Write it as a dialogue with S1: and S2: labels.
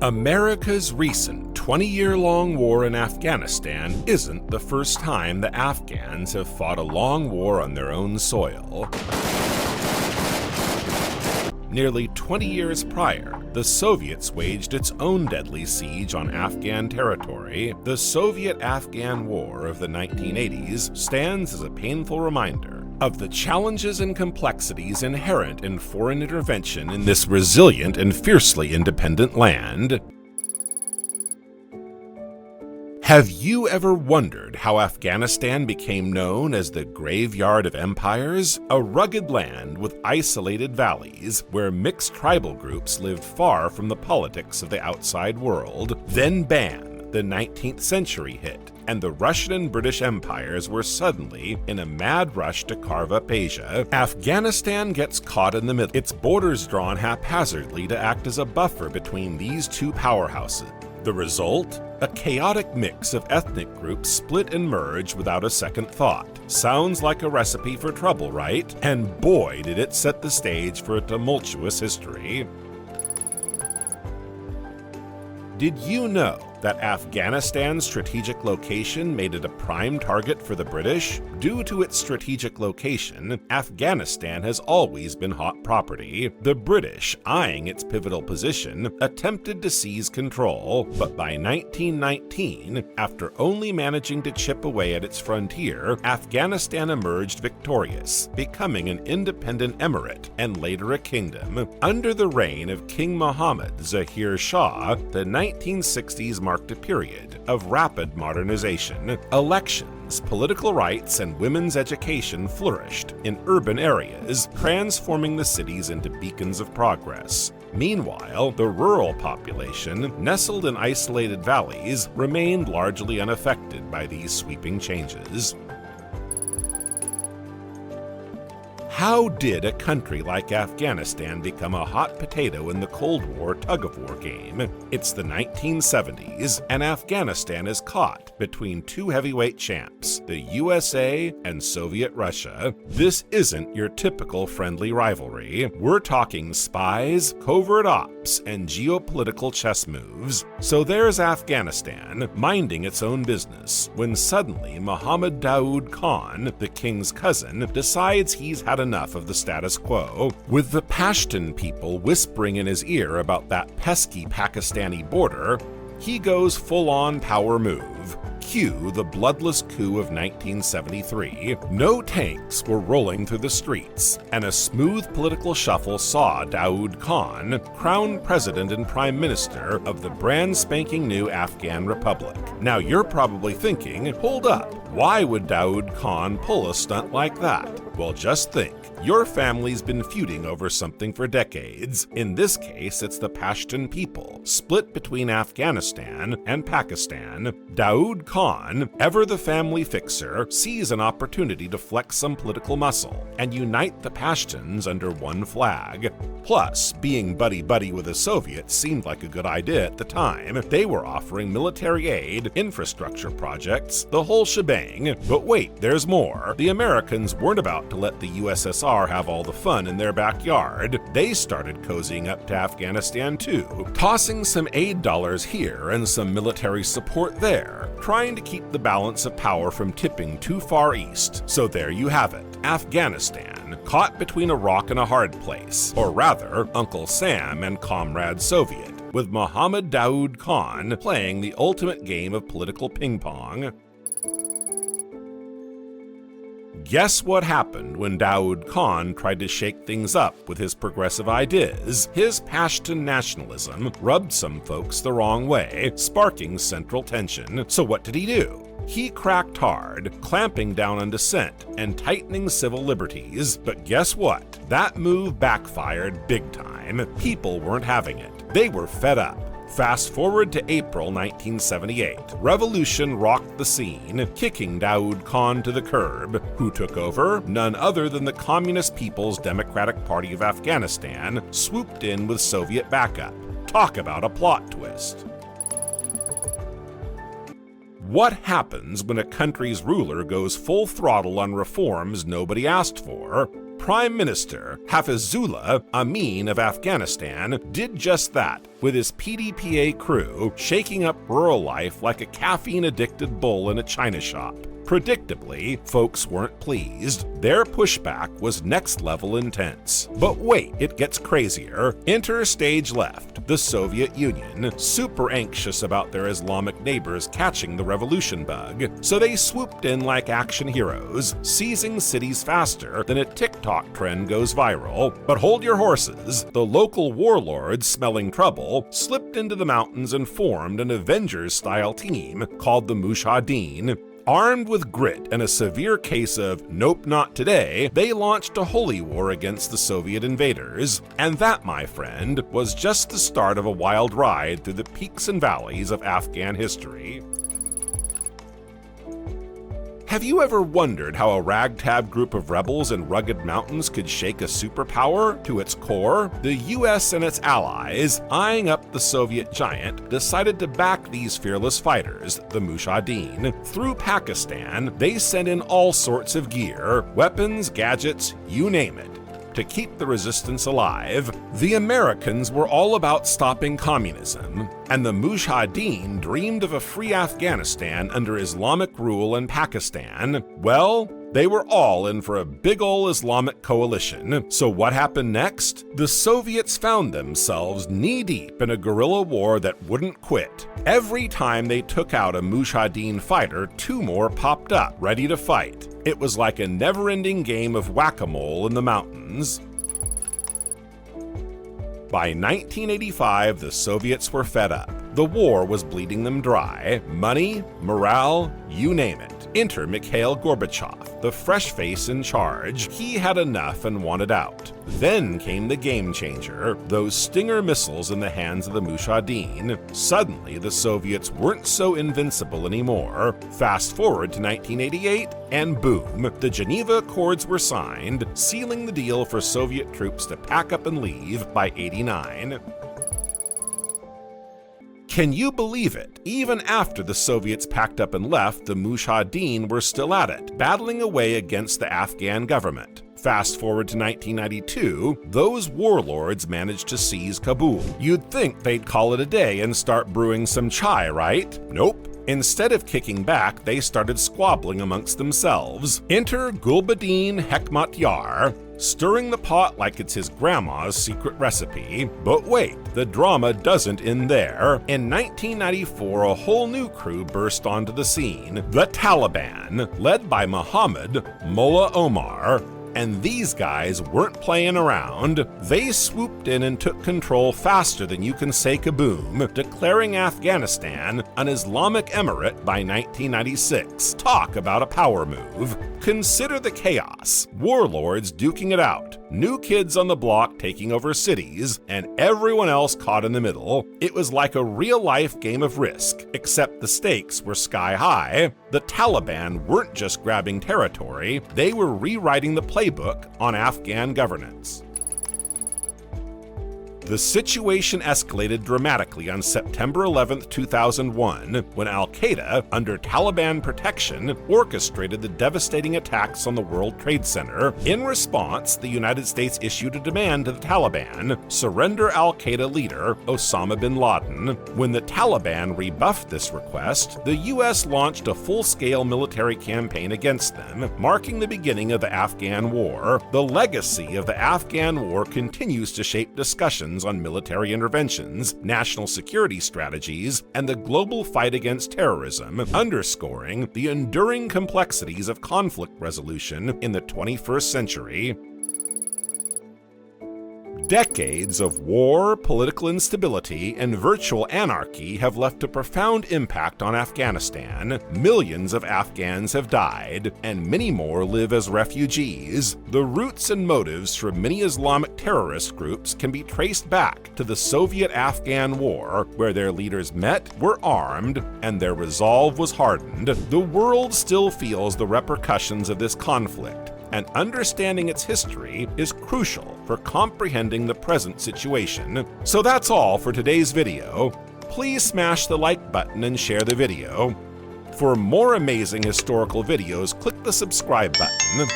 S1: America's recent 20-year-long war in Afghanistan isn't the first time the Afghans have fought a long war on their own soil. Nearly 20 years prior, the Soviets waged its own deadly siege on Afghan territory. The Soviet-Afghan War of the 1980s stands as a painful reminder of the challenges and complexities inherent in foreign intervention in this resilient and fiercely independent land. Have you ever wondered how Afghanistan became known as the graveyard of empires? A rugged land with isolated valleys where mixed tribal groups lived far from the politics of the outside world. Then bam, the 19th century hit, and the Russian and British empires were suddenly in a mad rush to carve up Asia. Afghanistan gets caught in the middle, its borders drawn haphazardly to act as a buffer between these two powerhouses. The result? A chaotic mix of ethnic groups split and merge without a second thought. Sounds like a recipe for trouble, right? And boy, did it set the stage for a tumultuous history. Did you know that Afghanistan's strategic location made it a prime target for the British? Due to its strategic location, Afghanistan has always been hot property. The British, eyeing its pivotal position, attempted to seize control, but by 1919, after only managing to chip away at its frontier, Afghanistan emerged victorious, becoming an independent emirate and later a kingdom. Under the reign of King Mohammed Zahir Shah, the 1960s marked a period of rapid modernization. Elections, political rights, and women's education flourished in urban areas, transforming the cities into beacons of progress. Meanwhile, the rural population, nestled in isolated valleys, remained largely unaffected by these sweeping changes. How did a country like Afghanistan become a hot potato in the Cold War tug-of-war game? It's the 1970s, and Afghanistan is caught between two heavyweight champs, the USA and Soviet Russia. This isn't your typical friendly rivalry. We're talking spies, covert ops, and geopolitical chess moves. So there's Afghanistan, minding its own business, when suddenly Mohammed Daoud Khan, the king's cousin, decides he's had enough of the status quo. With the Pashtun people whispering in his ear about that pesky Pakistani border, he goes full-on power move. Cue the bloodless coup of 1973. No tanks were rolling through the streets, and a smooth political shuffle saw Daoud Khan crowned president and prime minister of the brand spanking new Afghan Republic. Now you're probably thinking, hold up, why would Daoud Khan pull a stunt like that? Well, just think. Your family's been feuding over something for decades. In this case, it's the Pashtun people, split between Afghanistan and Pakistan. Daoud Khan, ever the family fixer, sees an opportunity to flex some political muscle and unite the Pashtuns under one flag. Plus, being buddy-buddy with the Soviets seemed like a good idea at the time. They were offering military aid, infrastructure projects, the whole shebang. But wait, there's more. The Americans weren't about to let the USSR have all the fun in their backyard. They started cozying up to Afghanistan too, tossing some aid dollars here and some military support there, trying to keep the balance of power from tipping too far east. So there you have it, Afghanistan, caught between a rock and a hard place, or rather, Uncle Sam and Comrade Soviet, with Mohammed Daoud Khan playing the ultimate game of political ping pong. Guess what happened when Daoud Khan tried to shake things up with his progressive ideas? His Pashtun nationalism rubbed some folks the wrong way, sparking central tension. So what did he do? He cracked hard, clamping down on dissent and tightening civil liberties. But guess what? That move backfired big time. People weren't having it. They were fed up. Fast forward to April 1978. Revolution rocked the scene, kicking Daoud Khan to the curb. Who took over? None other than the Communist People's Democratic Party of Afghanistan, swooped in with Soviet backup. Talk about a plot twist. What happens when a country's ruler goes full throttle on reforms nobody asked for? Prime Minister Hafizullah Amin of Afghanistan did just that, with his PDPA crew shaking up rural life like a caffeine-addicted bull in a china shop. Predictably, folks weren't pleased. Their pushback was next-level intense. But wait, it gets crazier. Enter stage left, the Soviet Union, super anxious about their Islamic neighbors catching the revolution bug. So they swooped in like action heroes, seizing cities faster than a TikTok trend goes viral. But hold your horses. The local warlords, smelling trouble, slipped into the mountains and formed an Avengers-style team called the Mujahideen. Armed with grit and a severe case of "nope, not today," they launched a holy war against the Soviet invaders. And that, my friend, was just the start of a wild ride through the peaks and valleys of Afghan history. Have you ever wondered how a ragtag group of rebels in rugged mountains could shake a superpower to its core? The US and its allies, eyeing up the Soviet giant, decided to back these fearless fighters, the Mujahideen. Through Pakistan, they sent in all sorts of gear, weapons, gadgets, you name it, to keep the resistance alive. The Americans were all about stopping communism, and the Mujahideen dreamed of a free Afghanistan under Islamic rule in Pakistan. Well, they were all in for a big ol' Islamic coalition. So what happened next? The Soviets found themselves knee-deep in a guerrilla war that wouldn't quit. Every time they took out a Mujahideen fighter, two more popped up, ready to fight. It was like a never-ending game of whack-a-mole in the mountains. By 1985, the Soviets were fed up. The war was bleeding them dry. Money, morale, you name it. Enter Mikhail Gorbachev, the fresh face in charge. He had enough and wanted out. Then came the game changer, those Stinger missiles in the hands of the Mujahideen. Suddenly, the Soviets weren't so invincible anymore. Fast forward to 1988, and boom, the Geneva Accords were signed, sealing the deal for Soviet troops to pack up and leave by '89. Can you believe it? Even after the Soviets packed up and left, the Mujahideen were still at it, battling away against the Afghan government. Fast forward to 1992, those warlords managed to seize Kabul. You'd think they'd call it a day and start brewing some chai, right? Nope. Instead of kicking back, they started squabbling amongst themselves. Enter Gulbuddin Hekmatyar, stirring the pot like it's his grandma's secret recipe. But wait, the drama doesn't end there. In 1994, a whole new crew burst onto the scene, the Taliban, led by Mohammed Mullah Omar. And these guys weren't playing around. They swooped in and took control faster than you can say kaboom, declaring Afghanistan an Islamic emirate by 1996. Talk about a power move. Consider the chaos. Warlords duking it out, new kids on the block taking over cities, and everyone else caught in the middle. It was like a real-life game of Risk, except the stakes were sky high. The Taliban weren't just grabbing territory, they were rewriting the playbook on Afghan governance. The situation escalated dramatically on September 11, 2001, when Al-Qaeda, under Taliban protection, orchestrated the devastating attacks on the World Trade Center. In response, the United States issued a demand to the Taliban: surrender Al-Qaeda leader Osama bin Laden. When the Taliban rebuffed this request, the US launched a full-scale military campaign against them, marking the beginning of the Afghan War. The legacy of the Afghan War continues to shape discussions on military interventions, national security strategies, and the global fight against terrorism, underscoring the enduring complexities of conflict resolution in the 21st century. Decades of war, political instability, and virtual anarchy have left a profound impact on Afghanistan. Millions of Afghans have died, and many more live as refugees. The roots and motives for many Islamic terrorist groups can be traced back to the Soviet-Afghan War, where their leaders met, were armed, and their resolve was hardened. The world still feels the repercussions of this conflict, and understanding its history is crucial for comprehending the present situation. So that's all for today's video. Please smash the like button and share the video. For more amazing historical videos, click the subscribe button.